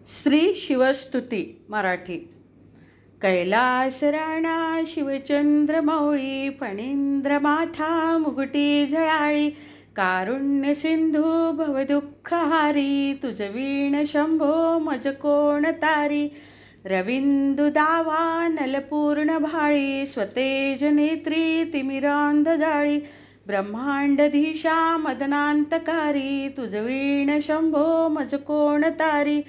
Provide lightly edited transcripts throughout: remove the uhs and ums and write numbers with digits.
श्री शिवस्तुती मराठी. कैलास राणा शिवचंद्र मौळी फणींद्र माथा मुगटी झळाळी कारुण्य सिंधू भवदुःखहारी तुझ वीण शंभो मज कोण तारी रविंदु दावा नलपूर्ण भाळी स्वतेज नेत्री तिमिरांध जाळी ब्रह्मांडधीशा मदनांतकारी तुझ वीण शंभो मज कोण तारी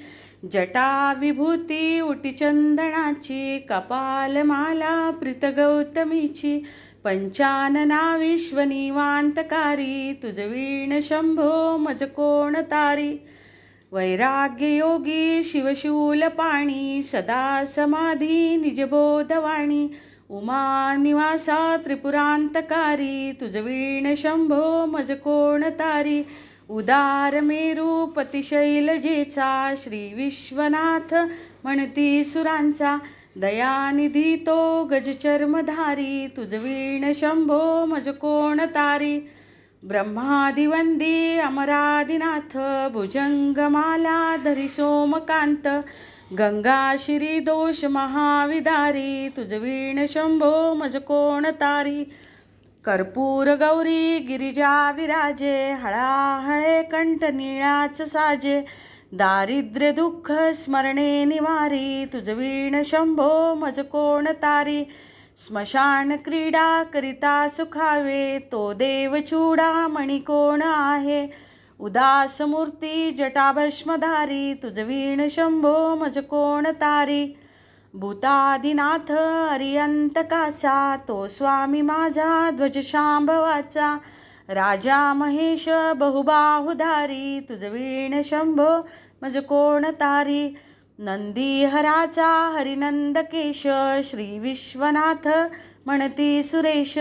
जटा विभूती उटी चंदनाची कपालमाला प्रीत गौतमीची पंचानना विश्वनिवांतकारी तुझ वीण शंभो मज कोण तारी वैराग्य योगी शिवशूल पाणी सदा समाधी निजबोधवाणी उमा निवासा त्रिपुरांतकारी तुझ वीण शंभो मज कोण तारी उदार मेरू पतिशैल जेचा श्री विश्वनाथ म्हणती सुरांचा दयानिधी तो गजचर्मधारी तुझ वीण शंभो मज कोण तारी ब्रह्मादिवंदी अमरादिनाथ भुजंगमाला धरी सोमकांत गंगा श्री दोष महाविदारी तुझ वीण शंभो मज कोण तारी कर्पूर गौरी गिरिजा विराजे हळाहळे कंठ निळाच साजे दारिद्र्य दुःख स्मरणे निवारी तुझ वीण शंभो मज कोण तारी स्मशान क्रीडा करिता सुखावे तो देव चूडा मणी कोण आहे उदास मूर्ती जटाभस्मधारी तुझ वीण शंभो मज कोण तारी भूतादिनाथ अरियंतकाचा तो स्वामी माझा ध्वज शांभवाचा राजा महेश बहुबाहुधारी तुझ वीण शंभो मज कोण तारी नंदीहराचा हरिनंदकेश श्री विश्वनाथ म्हणती सुरेश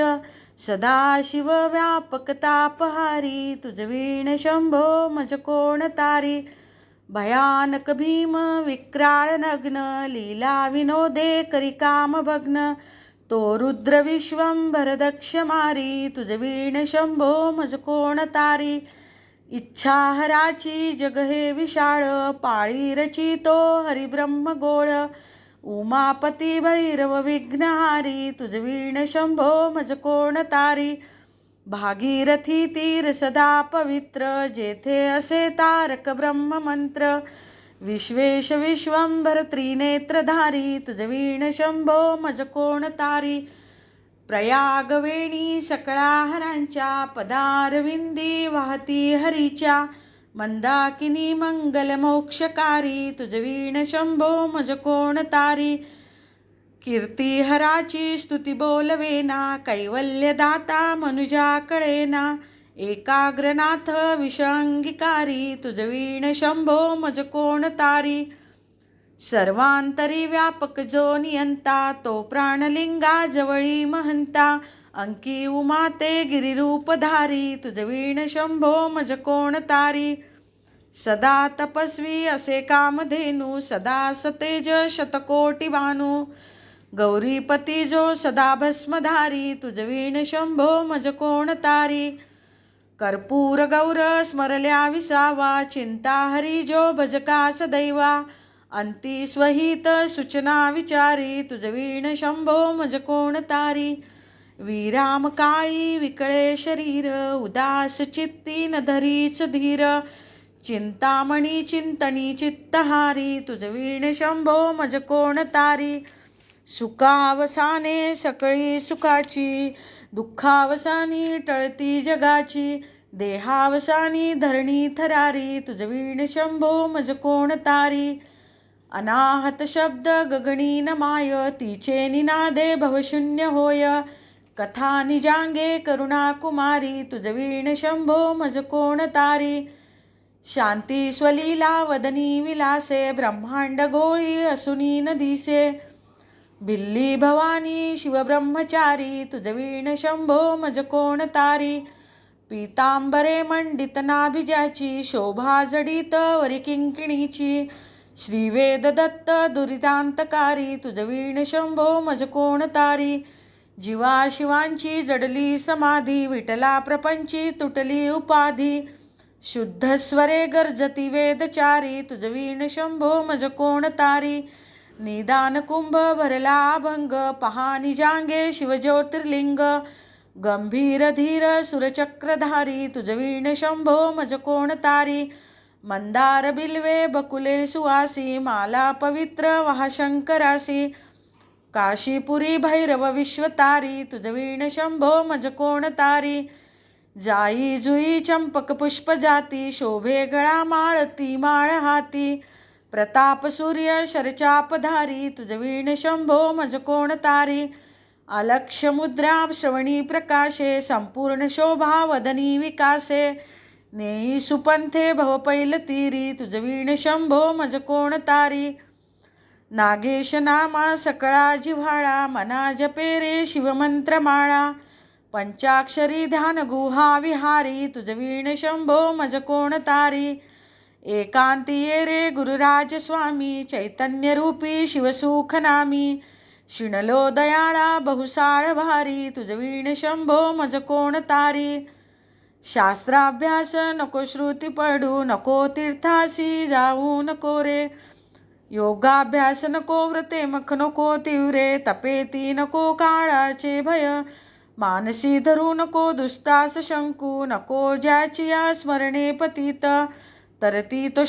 सदाशिव व्यापक तापहारी तुझ वीण शंभो मज कोण तारी भयानक भीम विक्राळ नग्न लीला विनोदे करी काम भग्न तो रुद्र विश्वंभर दक्ष मारी तुझ वीण शंभो मज कोण तारी इच्छाहराची जग हे विशाळ पाळी रचितो हरिब्रह्म गोळ उमापती भैरव विघ्नहारी तुझ वीण शंभो मज कोण तारी भागीरथी तीर सदा पवित्र जेथे असे तारक ब्रह्म मंत्र विश्वेश विश्वंभर त्रिनेत्रधारी तुझ वीण शंभो मज कोण तारी प्रयागवेणी सकळा हरांच्या पदारविंदी वाहती हरीच्या मंदाकिनी मंगल मोक्षकारी तुझ वीण शंभो मज कोण तारी कीर्ती हराची स्तुती बोलवेना कैवल्यदाता मनुजा कळेना एकाग्रनाथ विषंगिकारी तुझ वीण शंभो मज कोण तारी सर्वांतरी व्यापक जो नियंता तो प्राणलिंगा जवळी महंता अंकी उमाते गिरिरूपधारी तुझ वीण शंभो मज कोण तारी सदा तपस्वी असे कामधेनू सदा सतेज शतकोटी भानू गौरीपती जो सदा भस्मधारी तुझ वीण शंभो मज कोण तारी कर्पूर गौर स्मरल्या विसावा चिंता हरी जो भजका सदैवा अंती स्वहित सूचना विचारी तुझ वीण शंभो मज कोण तारी विराम काळी विकळे शरीर उदास चित्ती न धरीच धीर चिंतामणी चिंतनी चित्तहारी तुझ वीण शंभो मज कोण तारी सुखावसाने सकळी सुखाची दुःखावसानी टळती जगाची देहावसानी धरणी थरारी तुझ वीण शंभो मज कोण तारी अनाहत शब्द गगनी न माय तिचे निनादे भवशून्य होय कथा निजांगे करुणा कुमारी तुझ वीण शंभो मज कोण तारी शांती स्वलीला वदनी विलासे ब्रह्मांड गोळी असुनी न दिसे भिल्ली भवानी शिवब्रह्मचारी तुझ वीण शंभो मज कोण तारी पीतांबरे मंडित नाभिजाची शोभा जडित वरी किंकिणीची श्रीवेद दत्त दुरितांतकारी तुझ वीण शंभो मज कोण तारी जीवा शिवांची जडली समाधी विठला प्रपंची तुटली उपाधी शुद्धस्वरे गर्जती वेदचारी तुझ वीण शंभो मज कोण तारी. निदान कुंभ भरला अभंग पहा निजांगे शिवज्योतिर्लिंग. गंभीर धीर सुरचक्रधारी तुझ वीण शंभो मज कोण तारी. मंदार बिल्वे बकुले सुवासी माला पवित्र वहा शंकरासी. काशीपुरी भैरव विश्वतारी तुझ वीण शंभो मज कोण तारी. जाई जुई चंपक पुष्प जाती शोभे गळा माळती माळ हाती. प्रताप सूर्य शरचापधारी तुझ वीण शंभो मज कोण तारी. अलक्ष मुद्रा श्रवणी प्रकाशे संपूर्ण शोभा वदनी विकासे. नेई सुपंथे भव पैल तीरी तुझ वीण शंभो मज कोण तारी. नागेश नामा सकळा जिव्हाळा मना जपे रे शिवमंत्रमाळा. पंचाक्षरी ध्यान गुहा विहारी तुझ वीण शंभो मज कोण तारी. एकांती ये रे गुरुराज स्वामी चैतन्य रूपी शिवसुख नामी. शिणलो दयाळा बहुसाळ भारी तुझ वीण शंभो मज कोण तारी. शास्त्राभ्यास नको श्रुती पडू नको तीर्थासी जाऊ नको रे. योगाभ्यास नको व्रते मख नको तीव्रे तपेती नको काळाचे भय. मानसी धरू नको दुष्टास शंकू नको ज्याची या स्मरणे पतित तरती तो